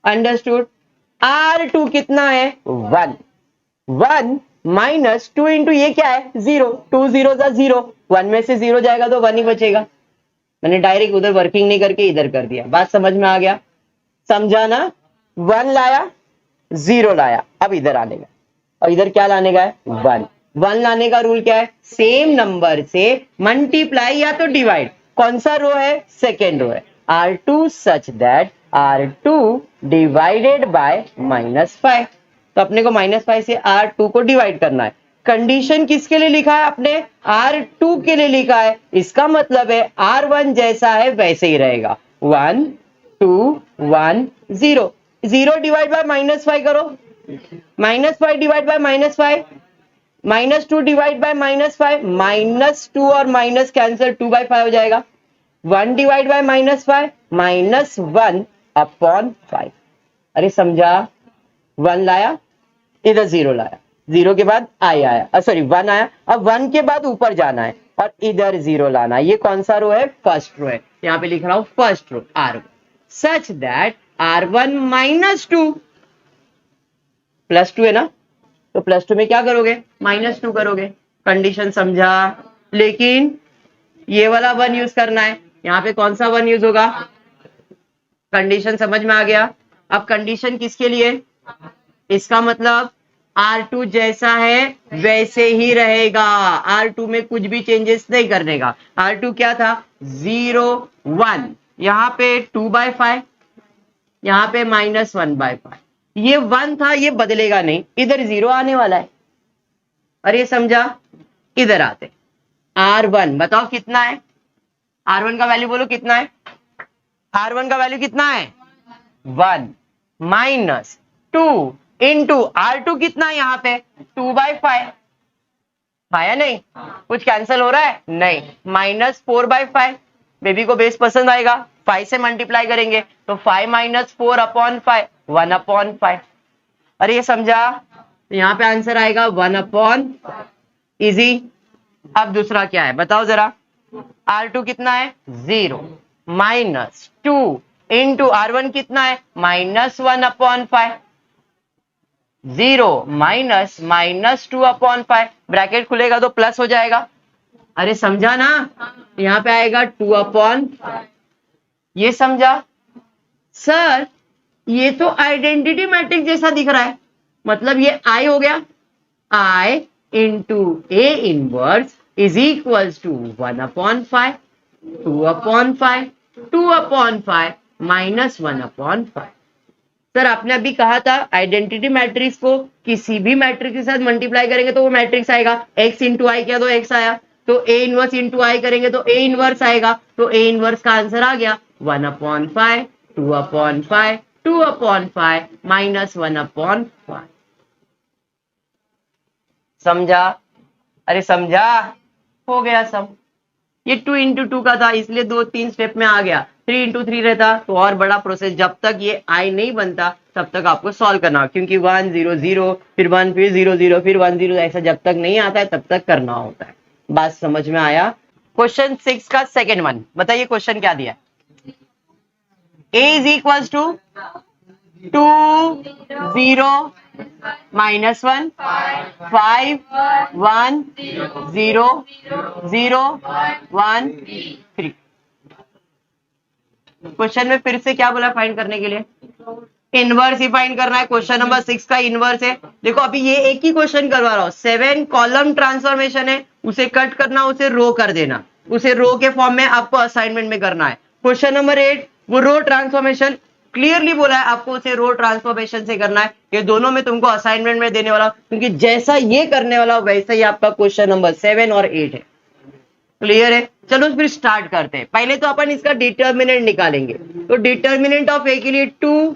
अंडरस्टूड। R2 कितना है 1। 1 माइनस 2 इंटू ये क्या है 0, 2 0 0, 1 में से 0 जाएगा तो 1 ही बचेगा। मैंने डायरेक्ट उधर वर्किंग नहीं करके इधर कर दिया। बात समझ में आ गया? समझा ना? 1 लाया, 0 लाया, अब इधर आने का, और इधर क्या लाने का है 1। 1 लाने का रूल क्या है? सेम नंबर से मल्टीप्लाई या तो डिवाइड। कौन सा रो है? सेकेंड रो है। R2 such that R2 divided by -5। तो अपने को -5 से R2 को डिवाइड करना है। कंडीशन किसके लिए लिखा है आपने? R2 के लिए लिखा है। इसका मतलब है R1 जैसा है वैसे ही रहेगा। 1 2 1 0। 0 डिवाइड बाय -5 करो, -5 डिवाइड बाय -5, -2 डिवाइड बाय -5, -2 और माइनस कैंसिल, 2/5 हो जाएगा। 1 डिवाइड बाय -5, -1 अपॉन 5। अरे समझा? 1 लाया, इधर 0 लाया, 0 के बाद आई आया, सॉरी 1 आया, अब 1 के बाद ऊपर जाना है और इधर 0 लाना है। ये कौन सा रो है? फर्स्ट रो है। यहां पे लिख रहा हूं first row R1 such that R1 -2 +2 है ना, तो +2 में क्या करोगे? -2 करोगे। कंडीशन समझा? लेकिन ये वाला 1 यूज करना है। यहां पे कौन सा 1 यूज होगा? कंडीशन समझ में आ गया? अब कंडीशन किसके लिए? इसका मतलब R2 जैसा है वैसे ही रहेगा। R2 में कुछ भी चेंजेस नहीं करने का। R2 क्या था? 0 1, यहां पे 2/5, यहां पे -1/5। ये 1 था, ये बदलेगा नहीं, इधर 0 आने वाला है। अरे समझा? इधर आते, R1 बताओ कितना है? R1 का वैल्यू बोलो कितना है? R1 का वैल्यू कितना है? 1 -2 इंटू R2 कितना है यहाँ पे? 2/5। आया नहीं? कुछ कैंसिल हो रहा है? नहीं। -4/5। बेबी को बेस पसंद आएगा, 5 से मल्टीप्लाई करेंगे तो 5 - 4 अपॉन 5, 1/5। अरे ये समझा? यहाँ पे आंसर आएगा 1/, इजी। अब दूसरा क्या है बताओ जरा? R2 कितना है? 0 -2 इंटू R1 कितना है? -1/5। 0 -2/5, ब्रैकेट खुलेगा तो प्लस हो जाएगा। अरे समझा ना? यहां पे आएगा 2/5। ये समझा? सर ये तो आइडेंटिटी मैट्रिक्स जैसा दिख रहा है, मतलब ये I हो गया। I into A inverse is equals to 1/5, 2/5, 2/5 -1/5। Sir आपने अभी कहा था आइडेंटिटी मैट्रिक्स को किसी भी मैट्रिक्स के साथ मल्टीप्लाई करेंगे तो वो मैट्रिक्स आएगा। x इंटू आई किया तो x आया, तो A इनवर्स इंटू आई करेंगे तो A इनवर्स आएगा, तो A इनवर्स का आंसर आ गया 1/5, 2/5, 2/5 -1/5। समझा? अरे समझा? हो गया सब। ये 2 इंटू 2 का था इसलिए 2-3 स्टेप में आ गया। 3 इंटू 3 रहता तो और बड़ा प्रोसेस, जब तक ये आई नहीं बनता तब तक आपको सॉल्व करना, क्योंकि 1 0 0 फिर 1 फिर 0 0 फिर 1 0, ऐसा जब तक नहीं आता है तब तक करना होता है। बात समझ में आया? क्वेश्चन 6 का सेकेंड वन बताइए, क्वेश्चन क्या दिया? A is equal to 2 0 -1 5 1 0 0 1 3। Question में फिर से क्या बोला फाइंड करने के लिए? इनवर्स ही फाइंड करना है। क्वेश्चन नंबर 6 का इनवर्स है। देखो अभी ये एक ही क्वेश्चन करवा रहा हूं, 7 कॉलम ट्रांसफॉर्मेशन है, उसे कट करना, उसे रो कर देना, उसे रो के फॉर्म में आपको असाइनमेंट में करना है। क्वेश्चन नंबर 8 वो रो ट्रांसफॉर्मेशन, क्लियरली बोला है आपको उसे रो ट्रांसफॉर्मेशन से करना है। ये दोनों में तुमको असाइनमेंट में देने वाला, क्योंकि जैसा ये करने वाला वैसा ही आपका क्वेश्चन नंबर 7 और 8 है। क्लियर है? चलो फिर स्टार्ट करते हैं। पहले तो अपन इसका डिटर्मिनेंट निकालेंगे। तो डिटर्मिनेंट ऑफ ए के लिए 2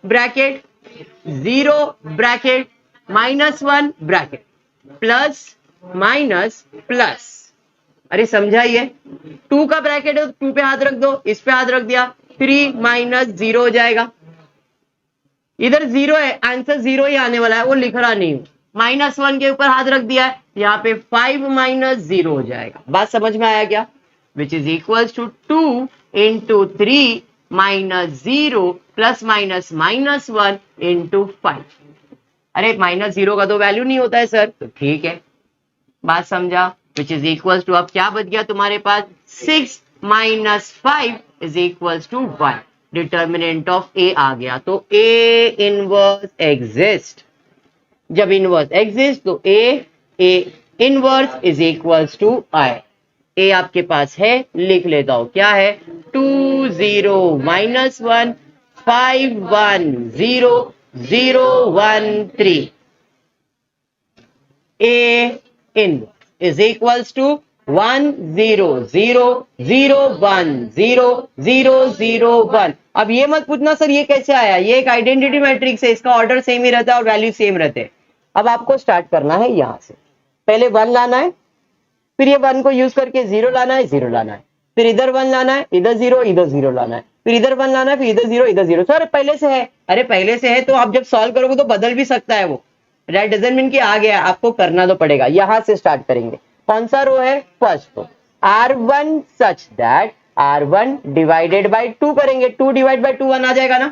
bracket 0 bracket -1 bracket plus minus plus. अरे समझाइए? 2 का ब्रैकेट है तो 2 पे हाथ रख दो, इस पे हाथ रख दिया, 3 माइनस 0 हो जाएगा। इधर 0 है, आंसर 0 ही आने वाला है, वो लिख रहा नहीं हूं। -1 के ऊपर हाथ रख दिया है, यहाँ पे 5 माइनस 0 हो जाएगा। बात समझ में आया क्या? Which is equal to 2 into 3 minus 0 plus minus -1 into 5। अरे -0 का तो वैल्यू नहीं होता है सर, तो ठीक है, बात समझा। विच इज इक्वल टू, अब क्या बच गया तुम्हारे पास, 6 minus 5 is equal to 1। Determinant of A आ गया, तो ए इनवर्स एग्जिस्ट। जब इनवर्स एग्जिस्ट तो A inverse is equals to I. A आपके पास है, लिख लेता हूं, क्या है, 2 0 -1 5 1 0 0 1 3। A inverse is equals to 1 0 0 0 1 0 0 0 1। अब ये मत पूछना सर ये कैसे आया, ये एक आइडेंटिटी मैट्रिक्स है, इसका ऑर्डर सेम ही रहता है और वैल्यू सेम रहते हैं। अब आपको स्टार्ट करना है यहां से, पहले 1 लाना है, फिर ये 1 को यूज करके 0 लाना है, 0 लाना है, फिर इधर 1 लाना है, इधर 0 लाना है, फिर इधर 1 लाना है, फिर इधर 0 इधर 0। सर पहले से है, अरे पहले से है तो आप जब सॉल्व करोगे तो बदल भी सकता है वो, राइट डजंट मीन कि आ गया, आपको करना तो पड़ेगा। यहां से स्टार्ट करेंगे, कौन सा रो है, first row. R1 such that R1 divided by 2 करेंगे, 2 डिवाइड बाई 2 1 आ जाएगा ना,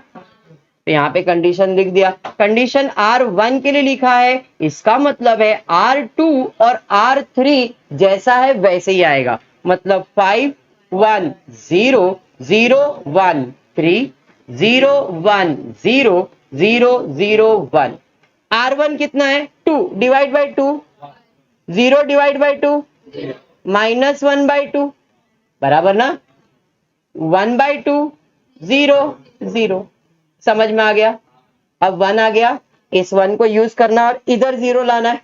तो यहाँ पे कंडीशन लिख दिया। कंडीशन R1 के लिए लिखा है, इसका मतलब है R2 और R3 जैसा है वैसे ही आएगा, मतलब 5 1 0 0 1 3 0 1 0 0 0 1। R1 कितना है, 2 divide by 2, 0 divide by 2 -1 by 2 बराबर ना, 1 बाई 2 0 0। समझ में आ गया? अब 1 आ गया, इस 1 को यूज करना और इधर 0 लाना है।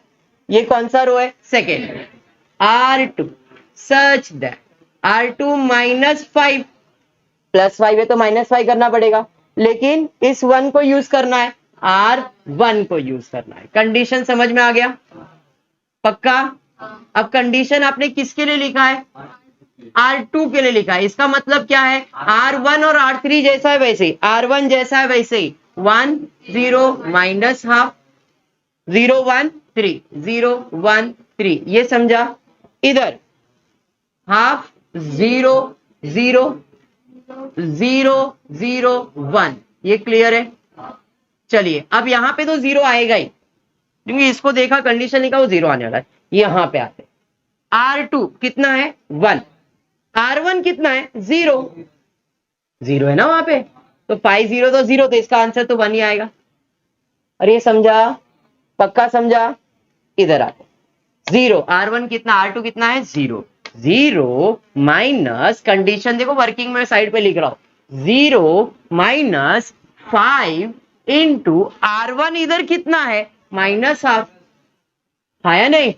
ये कौन सा रो है, second. R2 such that R2 -5 +5 है तो -5 करना पड़ेगा, लेकिन इस 1 को यूज करना है, R1 को यूज करना है। कंडीशन समझ में आ गया? पक्का? अब कंडीशन आपने किसके लिए लिखा है, R2 के लिए लिखा है, इसका मतलब क्या है, R1 और R3 जैसा है वैसे ही, R1 जैसा है वैसे ही, 1 0 -हाफ 0 1 3 0 1 3, ये समझा? इधर हाफ 0 0 0 0 1, ये क्लियर है? चलिए अब यहां पे तो 0 आएगा ही, क्योंकि इसको देखा कंडीशन लिखा वो 0 आने वाला है। यहां पे आते, R2 कितना है, 1, R1 कितना है, 0 0 है ना वहां पे, तो 5 0 तो 0, तो इसका आंसर तो 1 ही आएगा। अरे समझा? पक्का समझा? इधर आते, 0 R1 कितना, R2 कितना है, 0 0 माइनस, कंडीशन देखो वर्किंग में साइड पे लिख रहा हूं, 0 -5 इंटू R1 इधर कितना है, -हाफ, आया नहीं,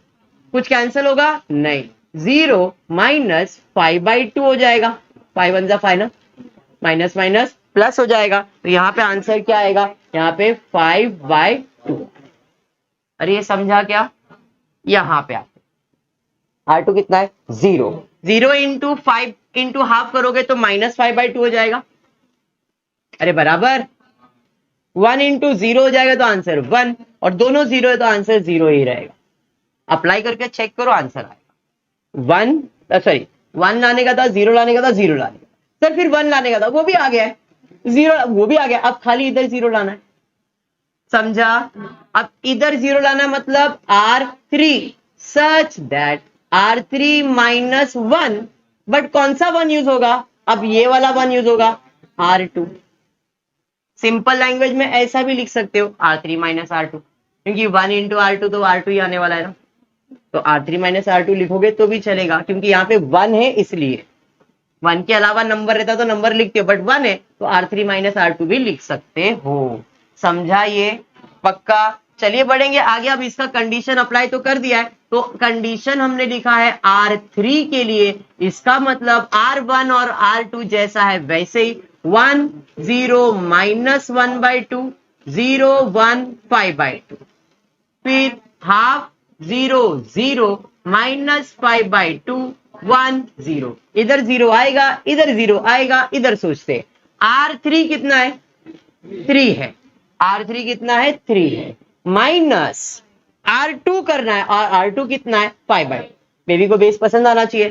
कुछ कैंसिल होगा नहीं, 0 -5/2 हो जाएगा, 5 1 5 ना, माइनस माइनस प्लस हो जाएगा, तो यहाँ पे आंसर क्या आएगा, यहाँ पे 5/2। अरे ये समझा क्या? यहाँ पे आते, R2 कितना है, 0 0 इंटू 5 इंटू हाफ करोगे तो -5/2 हो जाएगा। अरे बराबर, 1 इंटू 0 हो जाएगा तो आंसर 1, और दोनों 0 है तो आंसर 0 ही रहेगा। अप्लाई करके चेक करो, आंसर आएगा। 1 लाने का था, 0 लाने का था, 0 लाने का सर, फिर 1 लाने का था, वो भी आ गया है, 0 वो भी आ गया, अब खाली इधर 0 लाना है, समझा? अब इधर 0 लाना मतलब R3 such that R3 -1, but कौन सा 1 यूज होगा, अब ये वाला 1 यूज होगा, R2। सिंपल लैंग्वेज में ऐसा भी लिख सकते हो, R3 -R2, क्योंकि 1 इंटू R2 तो R2 ही आने वाला है ना, तो R3 -R2 लिखोगे तो भी चलेगा, क्योंकि यहाँ पे 1 है इसलिए, 1 के अलावा नंबर रहता तो नंबर लिखते हो, बट 1 है तो R3 -R2 भी लिख सकते हो। समझा ये? पक्का? चलिए बढ़ेंगे आगे। अब इसका कंडीशन अप्लाई तो कर दिया है, तो कंडीशन हमने लिखा है R3 के लिए, इसका मतलब R1 और R2 जैसा है वैसे ही, 1 0 -1/2 0 1 5/2, फिर हाफ 0 0 -5/2 1 0, इधर 0 आएगा, इधर 0 आएगा, इधर सोचते R3 कितना है? 3 है। R3 कितना है? 3 है। माइनस R2 करना है, और R2 कितना है? 5/2। बेबी को बेस पसंद आना चाहिए,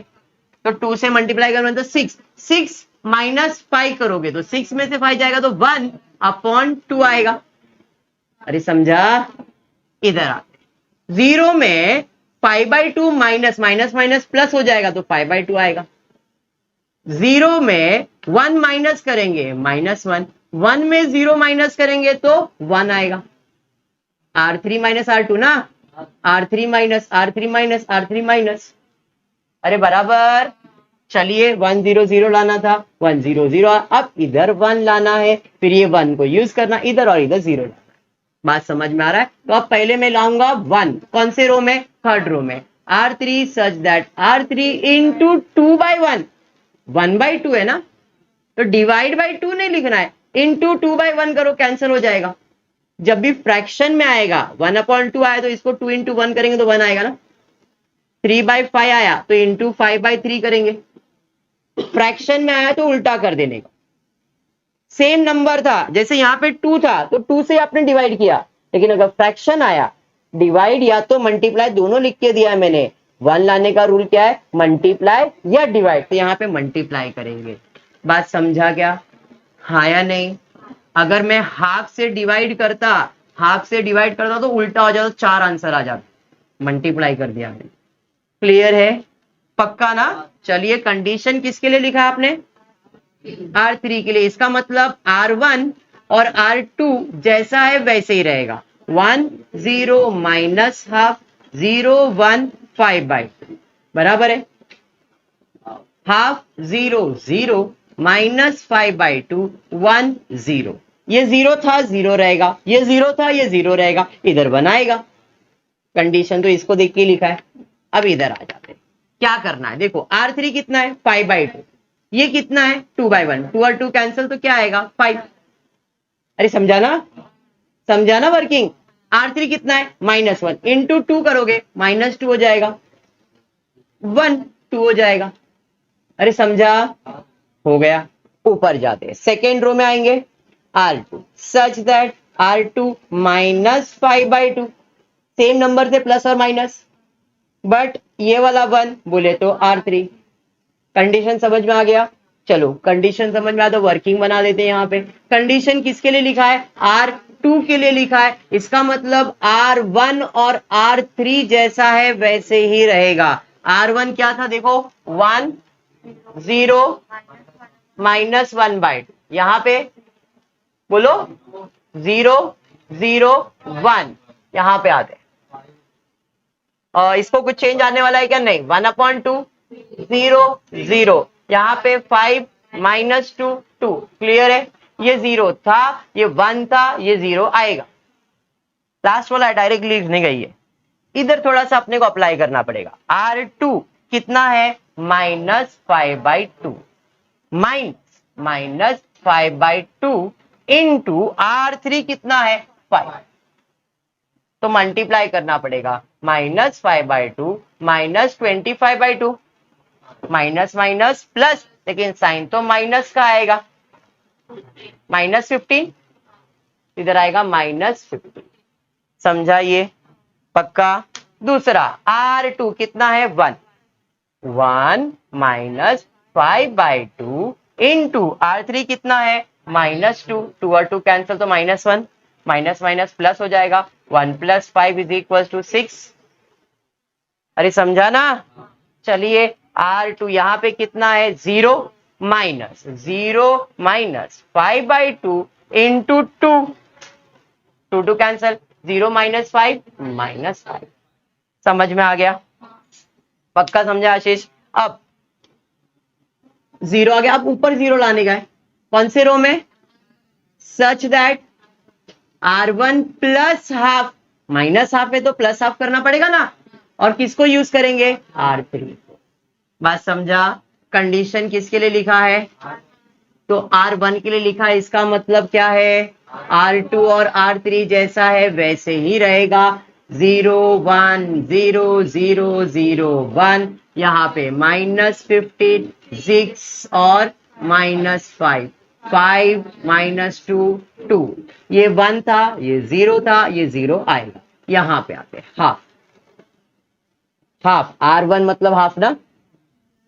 तो 2 से मल्टीप्लाई करोगे तो 6, 6 माइनस 5 करोगे तो 6 में से 5 जाएगा तो 1/2 आएगा। अरे समझा? इधर आ, 0 में 5/2 माइनस माइनस माइनस प्लस हो जाएगा तो 5/2 आएगा। 0 में 1 माइनस करेंगे -1, 1 में 0 माइनस करेंगे तो 1 आएगा। R3 माइनस R2 ना, R3 minus R3 minus R3 minus, अरे बराबर। चलिए 1 0 0 लाना था, 1 0 0, अब इधर 1 लाना है, फिर ये 1 को यूज करना इधर और इधर 0 लाना। बात समझ में आ रहा है? तो अब पहले मैं लाऊंगा 1, कौन से रो में? थर्ड रो में। R3 such that R3 into 2/1, 1/2 है ना, तो डिवाइड बाई 2 नहीं लिखना है, इंटू 2/1 करो, कैंसिल हो जाएगा। जब भी फ्रैक्शन में आएगा 1/2 आया तो इसको 2 इंटू 1 करेंगे तो 1 आएगा ना। 3/5 आया तो इंटू 5/3 करेंगे। फ्रैक्शन में आया तो उल्टा कर देने का। सेम नंबर था, जैसे यहां पे 2 था तो 2 से आपने डिवाइड किया, लेकिन अगर फ्रैक्शन आया, डिवाइड या तो मल्टीप्लाई दोनों लिख के दिया है मैंने। 1 लाने का रूल क्या है? मल्टीप्लाई या डिवाइड, तो यहां पे मल्टीप्लाई करेंगे। बात समझा क्या? हाँ या नहीं? अगर मैं हाफ से डिवाइड करता, तो उल्टा हो जाता, 4 आंसर आ जाता। मल्टीप्लाई कर दिया मैंने। क्लियर है? पक्का ना? चलिए, कंडीशन किसके लिए लिखा है आपने? R3 के लिए। इसका मतलब R1 और R2 जैसा है वैसे ही रहेगा। 1 0 माइनस हाफ, 0 1 5/2 बराबर है। Half 0 0 minus 5/2 1 0। ये 0 था, 0 रहेगा, ये 0 था, ये 0 रहेगा, इधर 1 आएगा। कंडीशन तो इसको देख के लिखा है। अब इधर आ जाते हैं, क्या करना है? देखो R3 कितना है? 5/2। ये कितना है? 2/1, 2 और 2 कैंसिल तो क्या आएगा? 5। अरे समझा ना? समझा ना वर्किंग? R3 कितना है? -1 इंटू 2 करोगे -2 हो जाएगा, 1 2 हो जाएगा। अरे समझा? हो गया। ऊपर जाते हैं, सेकेंड रो में आएंगे। R2 such that R2 -5/2, same number से प्लस और माइनस, बट ये वाला 1 बोले तो R3। कंडीशन समझ में आ गया? चलो, कंडीशन समझ में आ तो वर्किंग बना देते हैं। यहां पे कंडीशन किसके लिए लिखा है? R2 के लिए लिखा है। इसका मतलब R1 और R3 जैसा है वैसे ही रहेगा। R1 क्या था? देखो 1 0 -1/2, यहां पे बोलो 0 0 1, यहां पे आते हैं। इसको कुछ चेंज आने वाला है क्या? नहीं। 1/2 0 0, यहाँ पे 5 -2 2। क्लियर है? ये 0 था, ये 1 था, ये 0 आएगा। लास्ट वाला डायरेक्टली लिखने गई है, इधर थोड़ा सा अपने को अप्लाई करना पड़ेगा। R2 कितना है? -5/2 -5/2 इंटू R3 कितना है? 5। तो मल्टीप्लाई करना पड़ेगा, -5/2 -25/2, माइनस माइनस प्लस, लेकिन साइन तो माइनस का आएगा, -15, इधर आएगा -15। समझा ये? पक्का? दूसरा R2 कितना है? 1 -5/2 इंटू R3 कितना है? -2, 2 और 2 कैंसिल तो -1, माइनस माइनस प्लस हो जाएगा, 1 + 5 = 6। अरे समझा ना? चलिए, R2 यहां पे कितना है? 0 माइनस 5/2 इंटू 2, 2 2 कैंसिल, 0 - 5 -5। समझ में आ गया? पक्का समझा आशीष? अब 0 आ गया, अब ऊपर 0 लाने का है। कौन से रो में? सच that R1 plus half, minus half है तो प्लस हाफ करना पड़ेगा ना, और किसको यूज करेंगे? R3 को। बात समझा? कंडीशन किसके लिए लिखा है? तो R1 के लिए लिखा है। इसका मतलब क्या है? R2 और R3 जैसा है वैसे ही रहेगा। 0 1 0 0 0 1, यहाँ पे -15 6 और -5। 5 माइनस 2 2, ये 1 था, ये 0 था, ये 0 आएगा। यहां पे आते हैं हाफ, हाफ R1 मतलब हाफ ना,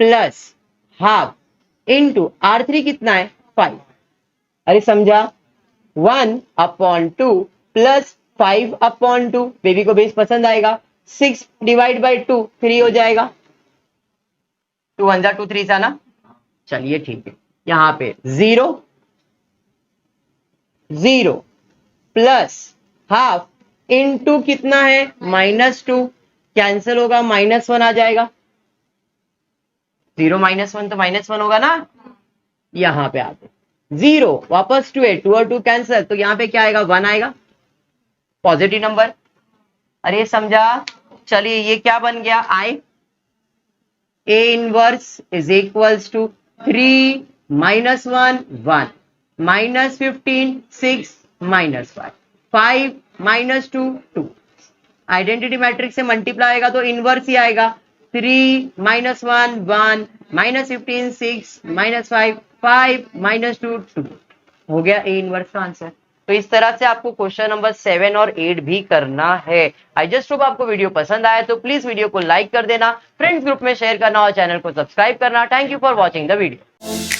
प्लस हाफ इंटू R3 कितना है 5। अरे समझा, 1/2 प्लस 5/2, बेबी को बेस पसंद आएगा, 6 डिवाइड बाई 2 3 हो जाएगा, 2 1 जा 2 3 सा ना, चलिए ठीक है। यहां पे 0 0 प्लस हाफ इंटू कितना है -2, कैंसिल होगा, -1 आ जाएगा, 0 -1 तो -1 होगा ना। यहां पे आते 0 वापस 2 है, 2 और 2 कैंसिल, तो यहां पे क्या आएगा 1 आएगा, पॉजिटिव नंबर। अरे समझा, चलिए ये क्या बन गया, आई A inverse is equals to 3 minus 1 1 minus 15 6 minus 5 5 minus 2 2। Identity matrix से मल्टीप्लाई आएगा तो इनवर्स ही आएगा, 3 minus 1 1 minus 15 6 minus 5 5 minus 2 2। हो गया ए इनवर्स का आंसर। तो इस तरह से आपको क्वेश्चन नंबर 7 और 8 भी करना है। आई जस्ट होप आपको वीडियो पसंद आया तो प्लीज वीडियो को लाइक कर देना, फ्रेंड्स ग्रुप में शेयर करना और चैनल को सब्सक्राइब करना। Thank you for watching the video.